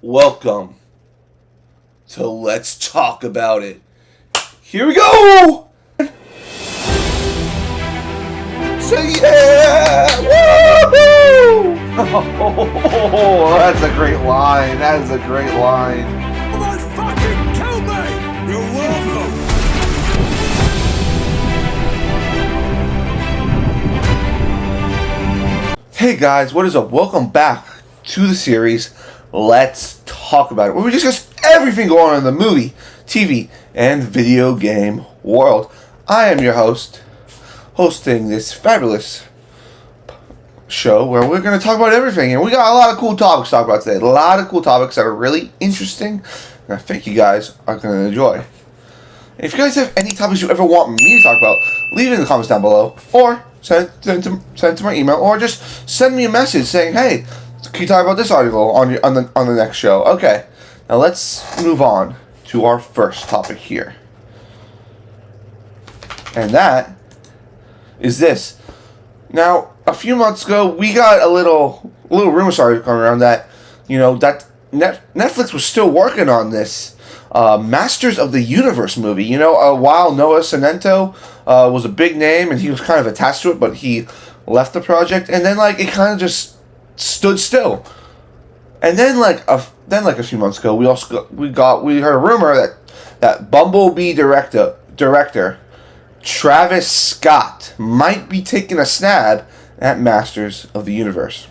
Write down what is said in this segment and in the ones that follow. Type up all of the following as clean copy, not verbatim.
Welcome to Let's Talk About It. Here we go! Say yeah! Woohoo! Oh, that's a great line. That is a great line. Almost fucking killed me! You're welcome! Hey guys, what is up? Welcome back to the series Let's Talk About It, where we discuss everything going on in the movie, TV, and video game world. I am your host, hosting this fabulous show where we're going to talk about everything, and we got a lot of cool topics to talk about today. A lot of cool topics that are really interesting, and I think you guys are going to enjoy. If you guys have any topics you ever want me to talk about, leave it in the comments down below, or send it to my email, or just send me a message saying, hey, can you talk about this article on the next show? Okay, now let's move on to our first topic here. And that is this. Now, a few months ago, we got a little rumor started going around that, that Netflix was still working on this Masters of the Universe movie. While Noah Centineo was a big name and he was kind of attached to it, but he left the project, and then it kind of just stood still. And then a few months ago, we heard a rumor that Bumblebee director Travis Scott might be taking a snab at Masters of the Universe.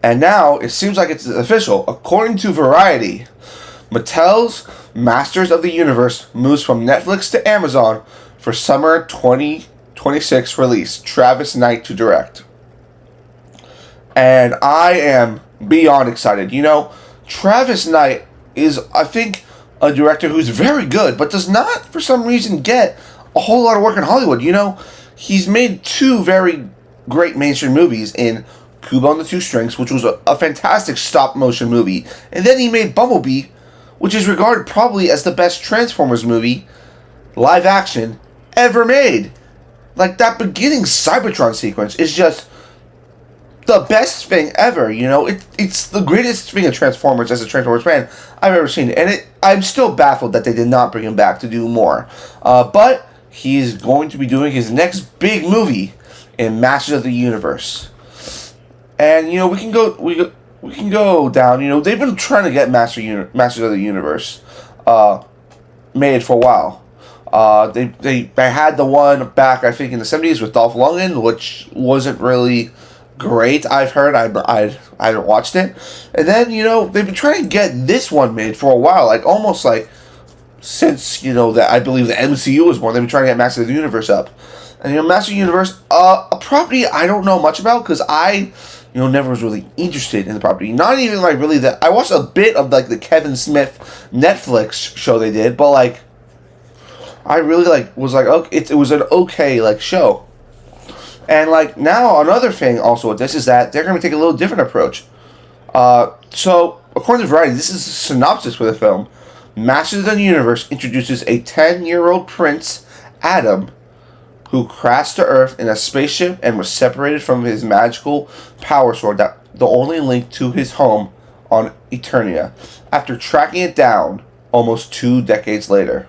And now it seems like it's official. According to Variety, Mattel's Masters of the Universe moves from Netflix to Amazon for summer 2026 release. Travis Knight to direct. And I am beyond excited. Travis Knight is, I think, a director who's very good, but does not, for some reason, get a whole lot of work in Hollywood. He's made two very great mainstream movies in Kubo and the Two Strings, which was a fantastic stop-motion movie. And then he made Bumblebee, which is regarded probably as the best Transformers movie, live action, ever made. That beginning Cybertron sequence is just the best thing ever. It's the greatest thing of Transformers as a Transformers fan I've ever seen. And I'm still baffled that they did not bring him back to do more. But he's going to be doing his next big movie in Masters of the Universe. And, we can go down. They've been trying to get Masters of the Universe made for a while. They had the one back, I think, in the 70s with Dolph Lundgren, which wasn't really great. I've heard. I haven't watched it. And then, they've been trying to get this one made for a while, almost since, that I believe the MCU was born. They've been trying to get Masters of the Universe up. And, Masters of the Universe, a property I don't know much about, because I never was really interested in the property. Not even, really that. I watched a bit of, the Kevin Smith Netflix show they did, but, I really, was okay, it was an okay, show. And, now, another thing also with this is that they're going to take a little different approach. So, according to Variety, this is a synopsis for the film. Masters of the Universe introduces a 10-year-old Prince Adam who crashed to Earth in a spaceship and was separated from his magical power sword, that the only link to his home on Eternia, after tracking it down almost 2 decades later.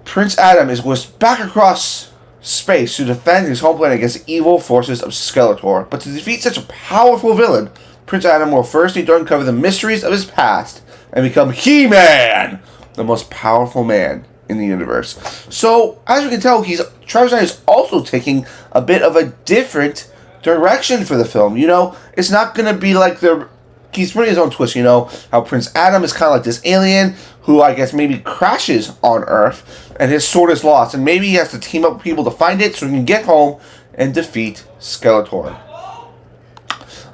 Prince Adam is whisked back across space to defend his home planet against the evil forces of Skeletor. But to defeat such a powerful villain, Prince Adam will first need to uncover the mysteries of his past and become He-Man, the most powerful man in the universe. So, as you can tell, Travis Knight is also taking a bit of a different direction for the film. It's not going to be he's putting his own twist, how Prince Adam is kind of like this alien who I guess maybe crashes on Earth, and his sword is lost, and maybe he has to team up with people to find it so he can get home and defeat Skeletor.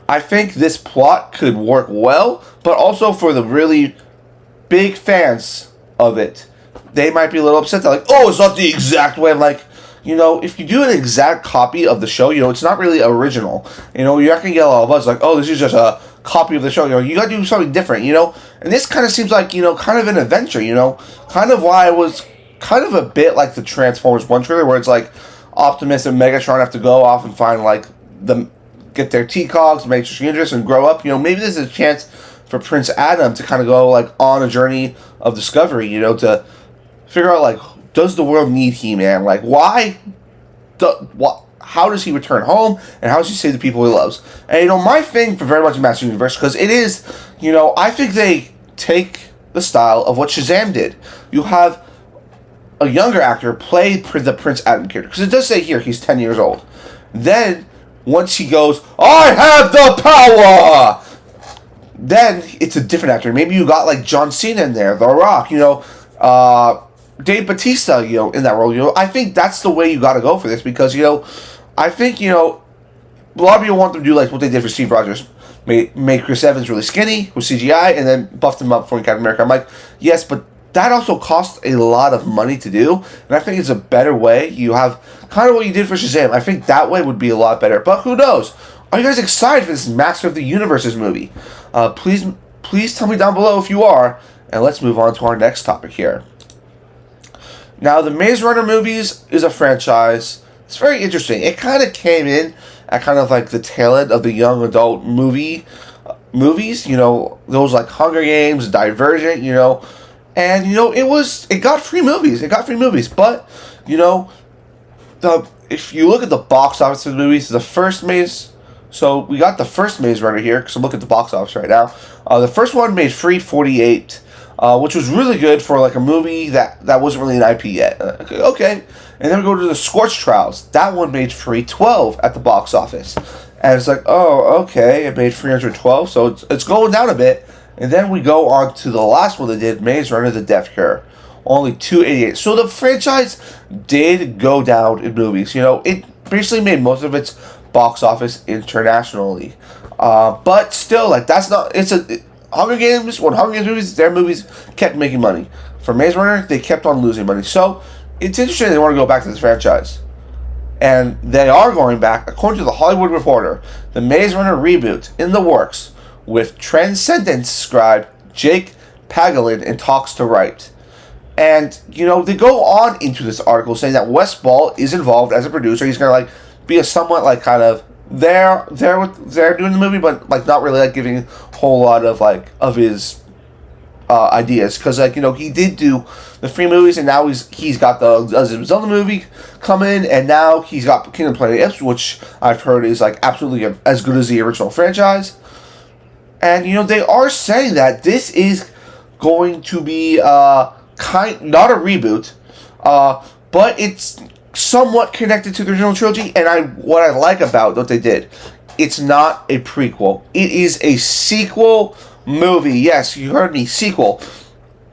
I think this plot could work well, but also for the really big fans of it, they might be a little upset. They're like, oh, it's not the exact way. I'm like, if you do an exact copy of the show, it's not really original. You're not going to get a lot of buzz like, oh, this is just a copy of the show. You got to do something different, And this kind of seems like, kind of an adventure, Kind of why it was kind of a bit like the Transformers 1 trailer, where it's Optimus and Megatron have to go off and find, get their TCOGs, make sure she's interested and grow up. Maybe this is a chance for Prince Adam to kind of go like on a journey of discovery. To figure out like, does the world need He-Man? Like, how does he return home, and how does he save the people he loves? And my thing for very much in Master Universe, because it is, I think they take the style of what Shazam did. You have a younger actor play the Prince Adam character, because it does say here he's 10 years old. Then once he goes, I have the power, then it's a different actor. Maybe you got like John Cena in there, The Rock, Dave Bautista, in that role. I think that's the way you got to go for this, because I think a lot of people want them to do like what they did for Steve Rogers, made Chris Evans really skinny with CGI, and then buffed him up for Captain America. I'm like, yes, but that also costs a lot of money to do, and I think it's a better way. You have kind of what you did for Shazam. I think that way would be a lot better. But who knows? Are you guys excited for this Master of the Universes movie? Please tell me down below if you are, and let's move on to our next topic here. Now, the Maze Runner movies is a franchise. It's very interesting. It kind of came in at kind of like the tail end of the young adult movies. Those like Hunger Games, Divergent. And it got free movies. But if you look at the box office of the movies, the first Maze. So we got the first Maze Runner here, because I'm looking at the box office right now. The first one made free 48. Which was really good for like a movie that wasn't really an IP yet. Okay. And then we go to the Scorch Trials. That one made free 12 at the box office. And it's like, oh, okay, it made 312, so it's going down a bit. And then we go on to the last one they did, Maze Runner: The Death Cure. Only 288. So the franchise did go down in movies. It basically made most of its box office internationally. But still, like, that's not, Hunger Games, when Hunger Games movies, their movies kept making money. For Maze Runner, they kept on losing money. So, it's interesting they want to go back to this franchise. And they are going back, according to the Hollywood Reporter, the Maze Runner reboot in the works, with Transcendence scribe Jake Pagellin in talks to write. And, they go on into this article saying that Wes Ball is involved as a producer. He's going to, like, be a somewhat, like, kind of, they're doing the movie, but, like, not really, like, giving a whole lot of, like, of his ideas. Because, like, he did do the free movies, and now he's got the Zelda movie coming, and now he's got Kingdom Planet of the Apes, which I've heard is, like, absolutely as good as the original franchise. And, they are saying that this is going to be, not a reboot, but it's somewhat connected to the original trilogy, and what I like about what they did, it's not a prequel. It is a sequel movie. Yes, you heard me, sequel.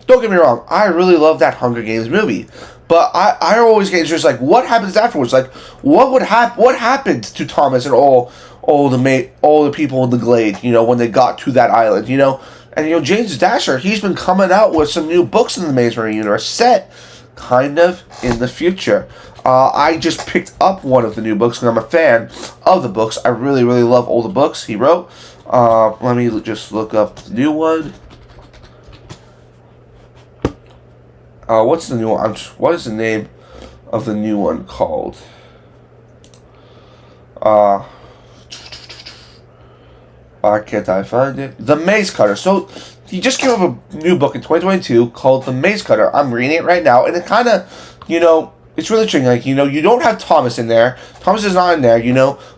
Don't get me wrong, I really love that Hunger Games movie, but I always get interested, like, what happens afterwards? Like, what happened to Thomas and all the people in the Glade, when they got to that island, And, James Dasher, he's been coming out with some new books in the Maze Runner universe, set kind of in the future. I just picked up one of the new books because I'm a fan of the books. I really, really love all the books he wrote. Let me just look up the new one. What's the new one? What is the name of the new one called? Why can't I find it? The Maze Cutter. So, he just came up with a new book in 2022 called The Maze Cutter. I'm reading it right now, and it kind of, it's really interesting. Like, you don't have Thomas in there. Thomas is not in there,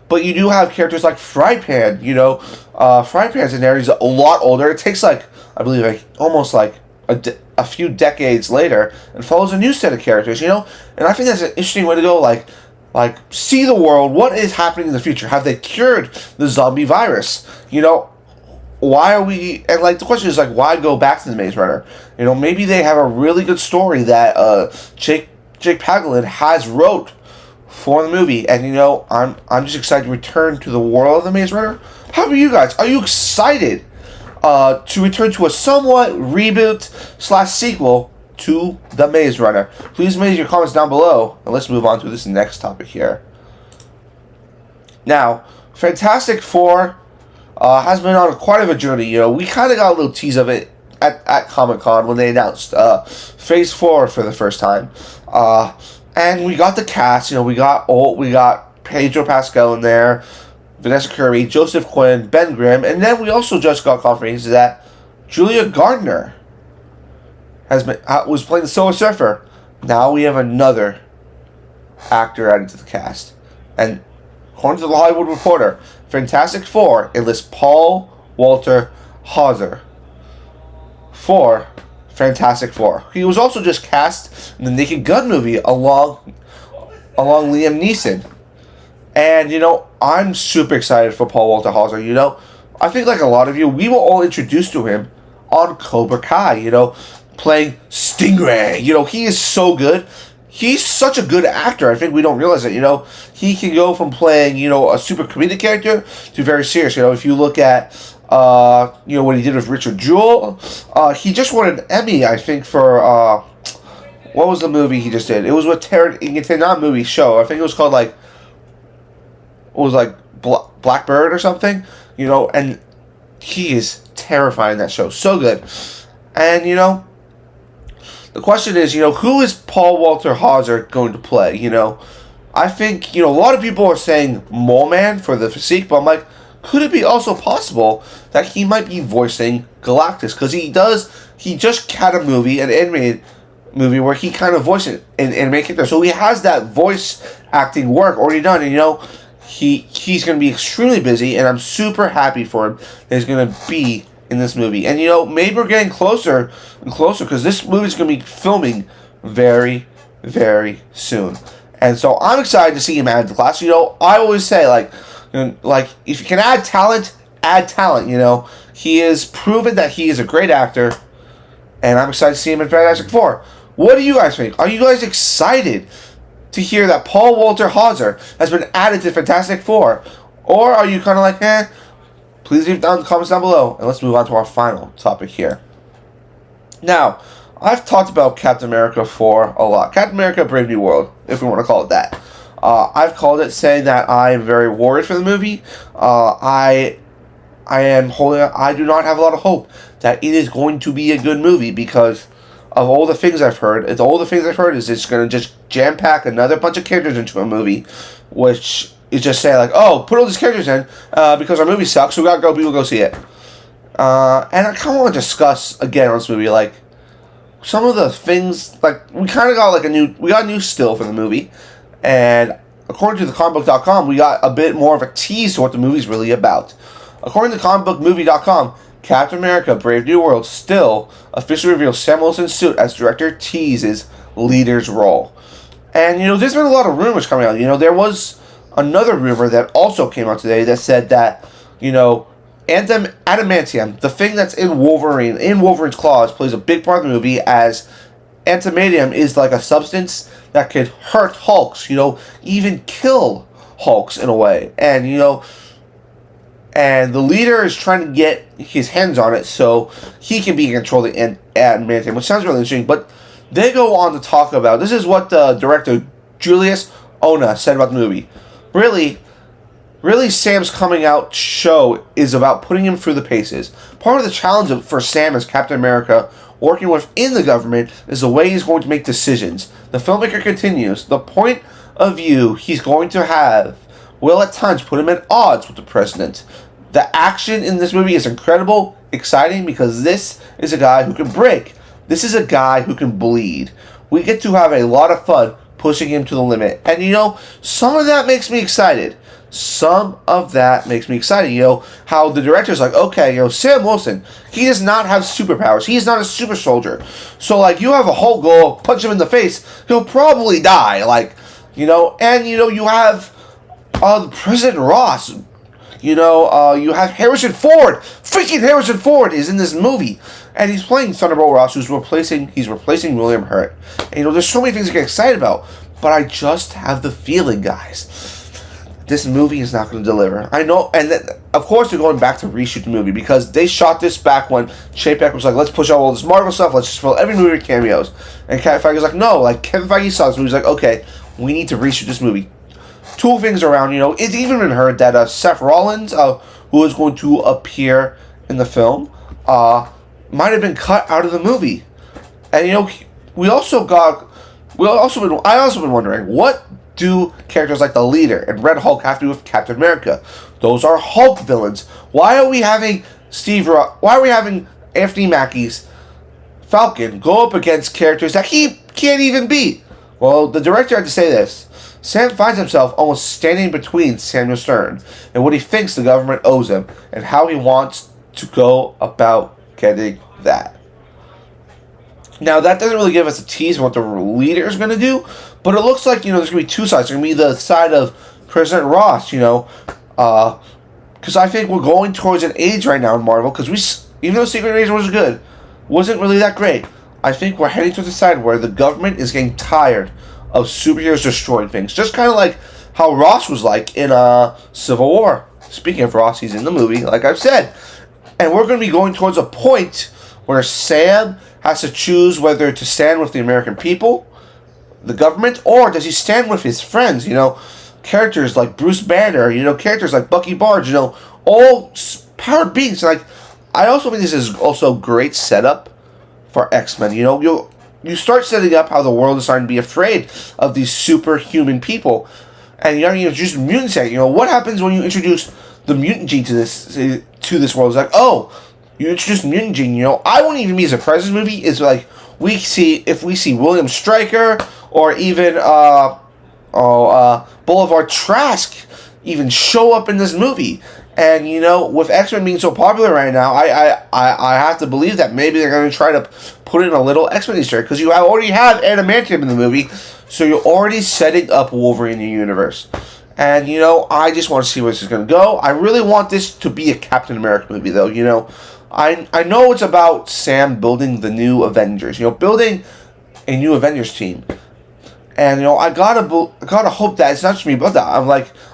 but you do have characters like Frypan, Frypan's in there. He's a lot older. It takes, like, I believe, like, almost, like, a few decades later, and follows a new set of characters, And I think that's an interesting way to go, like, see the world. What is happening in the future? Have they cured the zombie virus? Why are we... And, like, the question is, like, why go back to the Maze Runner? Maybe they have a really good story that Jake Pagellin has wrote for the movie. And, I'm just excited to return to the world of the Maze Runner. How about you guys? Are you excited to return to a somewhat reboot/sequel to The Maze Runner? Please make your comments down below, and let's move on to this next topic here. Now, Fantastic Four has been on quite of a journey. We kind of got a little tease of it at Comic-Con when they announced Phase 4 for the first time. And we got the cast. We got Pedro Pascal in there. Vanessa Kirby, Joseph Quinn, Ben Grimm, and then we also just got confirmation that Julia Gardner was playing the Silver Surfer. Now we have another actor added to the cast. And according to the Hollywood Reporter, Fantastic Four enlists Paul Walter Hauser for Fantastic Four. He was also just cast in the Naked Gun movie along Liam Neeson. And, I'm super excited for Paul Walter Hauser. I think like a lot of you, we were all introduced to him on Cobra Kai, playing Stingray. He is so good. He's such a good actor. I think we don't realize it. He can go from playing, a super comedic character to very serious. If you look at, what he did with Richard Jewell, he just won an Emmy, I think, for, what was the movie he just did? It was with Taron Egerton, not a movie, show. I think it was called, Blackbird or something, and he is terrifying in that show. So good. And, the question is, who is Paul Walter Hauser going to play? I think, a lot of people are saying Mole Man for the physique, but I'm like, could it be also possible that he might be voicing Galactus? Because he just had a movie, an animated movie, where he kind of voiced it in animated character. So he has that voice acting work already done, and, he's going to be extremely busy, and I'm super happy for him that he's going to be in this movie. And, maybe we're getting closer and closer, because this movie's going to be filming very, very soon. And so I'm excited to see him add to the class. I always say, if you can add talent, add talent, He has proven that he is a great actor, and I'm excited to see him in Fantastic Four. What do you guys think? Are you guys excited to hear that Paul Walter Hauser has been added to Fantastic Four? Or are you kind of like, Please leave down in the comments down below, and let's move on to our final topic here. Now, I've talked about Captain America 4 a lot. Captain America Brave New World, if we want to call it that. I've called it, saying that I am very worried for the movie. I do not have a lot of hope that it is going to be a good movie, because of all the things I've heard. All the things I've heard is it's going to just jam-pack another bunch of characters into a movie, which is just saying, put all these characters in, because our movie sucks, so we gotta go, people go see it. And I kind of want to discuss, again, on this movie, some of the things, we kind of got, we got a new still for the movie, and according to thecomicbook.com, we got a bit more of a tease to what the movie's really about. According to comicbookmovie.com, Captain America Brave New World still officially reveals Sam Wilson's suit as director teases leader's role. And, there's been a lot of rumors coming out. There was another rumor that also came out today that said that, adamantium, the thing that's in Wolverine's claws, plays a big part of the movie, as adamantium is like a substance that could hurt Hulks, even kill Hulks in a way. And, and the leader is trying to get his hands on it so he can be in control of the adamantium, which sounds really interesting. But they go on to talk about, this is what the director Julius Ona said about the movie. Really, Sam's coming out show is about putting him through the paces. Part of the challenge for Sam as Captain America, working within the government, is the way he's going to make decisions. The filmmaker continues, the point of view he's going to have will at times put him at odds with the president. The action in this movie is incredible, exciting, because this is a guy who can break. This is a guy who can bleed. We get to have a lot of fun pushing him to the limit. And, some of that makes me excited. How the director's like, okay, Sam Wilson, he does not have superpowers. He is not a super soldier. So, you have a Hulk go punch him in the face, he'll probably die. And, you have President Ross. You have Harrison Ford. Freaking Harrison Ford is in this movie. And he's playing Thunderbolt Ross, he's replacing William Hurt. And, there's so many things to get excited about. But I just have the feeling, guys, this movie is not going to deliver. I know, and then, of course, they're going back to reshoot the movie, because they shot this back when Chapek was like, let's push out all this Marvel stuff, let's just fill every movie with cameos. And Kevin Feige was like, no, Kevin Feige saw this movie, he's like, okay, we need to reshoot this movie. Two things around, it's even been heard that Seth Rollins, who is going to appear in the film, might have been cut out of the movie. And, I also been wondering, what do characters like the Leader and Red Hulk have to do with Captain America? Those are Hulk villains. Why are we having why are we having Anthony Mackie's Falcon go up against characters that he can't even beat? Well, the director had to say this. Sam finds himself almost standing between Samuel Stern and what he thinks the government owes him and how he wants to go about getting that. Now, that doesn't really give us a tease of what the leader is going to do, but it looks like, there's going to be two sides. There's going to be the side of President Ross, because I think we're going towards an age right now in Marvel, because even though Secret Invasion was good, wasn't really that great. I think we're heading towards a side where the government is getting tired of superheroes destroying things. Just kind of like how Ross was like in Civil War. Speaking of Ross, he's in the movie, like I've said. And we're going to be going towards a point where Sam has to choose whether to stand with the American people, the government, or does he stand with his friends, characters like Bruce Banner, characters like Bucky Barnes, all powered beings. Like, I also think this is also great setup for X-Men. You start setting up how the world is starting to be afraid of these superhuman people, and you introduce mutants. What happens when you introduce the mutant gene to this world? It's like, oh, you introduce mutant gene. I wouldn't even be surprised. This movie is like if we see William Stryker or even Boulevard Trask even show up in this movie. And, with X-Men being so popular right now, I have to believe that maybe they're going to try to put in a little X-Men Easter egg. Because you already have adamantium in the movie, so you're already setting up Wolverine in the universe. And, I just want to see where this is going to go. I really want this to be a Captain America movie, though. I know it's about Sam building the new Avengers. Building a new Avengers team. And, I gotta hope that it's not just me about that.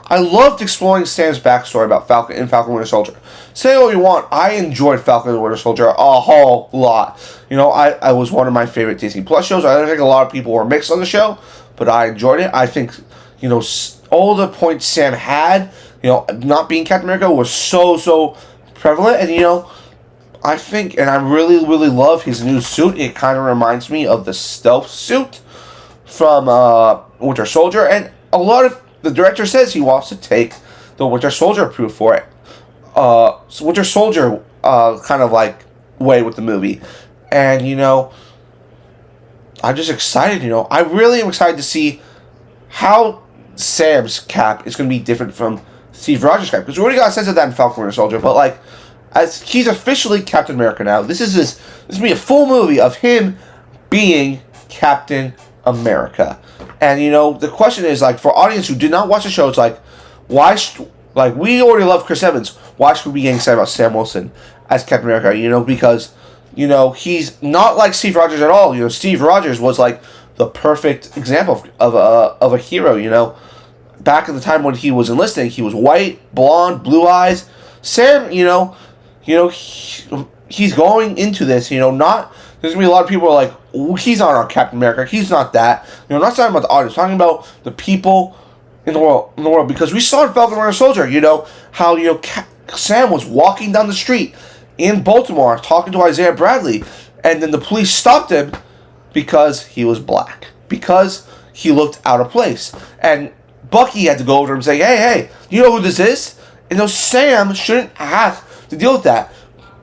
I loved exploring Sam's backstory about Falcon and Falcon Winter Soldier. Say what you want, I enjoyed Falcon and Winter Soldier a whole lot. I was one of my favorite Disney Plus shows. I think a lot of people were mixed on the show, but I enjoyed it. I think, all the points Sam had, not being Captain America was so prevalent. And, I think, and I really, really love his new suit. It kind of reminds me of the stealth suit from Winter Soldier, and a lot of the director says he wants to take the Winter Soldier proof for it. Winter Soldier kind of like way with the movie, and I'm just excited. I really am excited to see how Sam's Cap is going to be different from Steve Rogers' Cap, because we already got a sense of that in Falcon Winter Soldier, but as he's officially Captain America now, this is going to be a full movie of him being Captain America. And the question is, for audience who did not watch the show, it's why we already love Chris Evans, why should we be getting excited about Sam Wilson as Captain America? Because he's not like Steve Rogers at all. Steve Rogers was the perfect example of a hero. Back at the time when he was enlisting, he was white, blonde, blue eyes. Sam, he's going into this, not. There's going to be a lot of people who are like, he's not our Captain America. He's not that. Not talking about the audience. Talking about the people in the world. Because we saw in Falcon Winter Soldier, how, Sam was walking down the street in Baltimore talking to Isaiah Bradley. And then the police stopped him because he was black. Because he looked out of place. And Bucky had to go over to him and say, hey, you know who this is? And Sam shouldn't have to deal with that.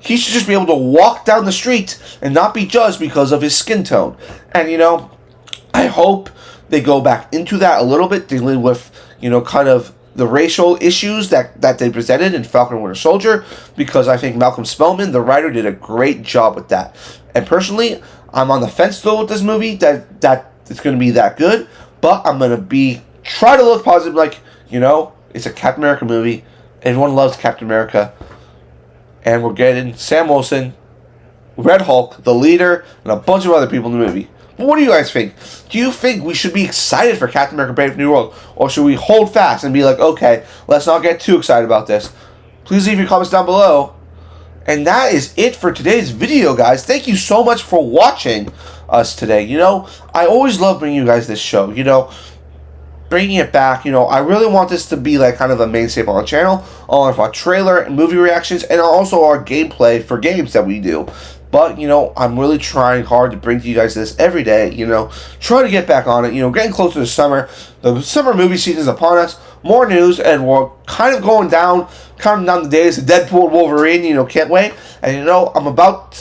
He should just be able to walk down the street and not be judged because of his skin tone. And, I hope they go back into that a little bit, dealing with, kind of the racial issues that they presented in Falcon and Winter Soldier, because I think Malcolm Spellman, the writer, did a great job with that. And personally, I'm on the fence still with this movie, that it's going to be that good, but I'm going to try to look positive, it's a Captain America movie. Everyone loves Captain America. And we're getting Sam Wilson, Red Hulk, the leader, and a bunch of other people in the movie. But what do you guys think? Do you think we should be excited for Captain America Brave New World? Or should we hold fast and be like, okay, let's not get too excited about this? Please leave your comments down below. And that is it for today's video, guys. Thank you so much for watching us today. I always love bringing you guys this show. Bringing it back, I really want this to be kind of a main staple on the channel, all of our trailer and movie reactions, and also our gameplay for games that we do. But, you know, I'm really trying hard to bring to you guys this every day, you know. Try to get back on it, you know, getting closer to summer. The summer movie season is upon us. More news, and we're kind of counting down the days of Deadpool and Wolverine, you know, can't wait. And, you know, I'm about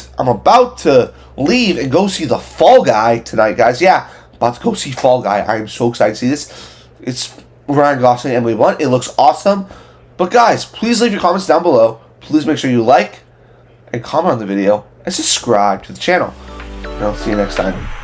to leave and go see The Fall Guy tonight, guys. Yeah, about to go see Fall Guy. I am so excited to see this. It's Ryan Gosling and Emily Blunt. It looks awesome. But, guys, please leave your comments down below. Please make sure you like and comment on the video and subscribe to the channel. And I'll see you next time.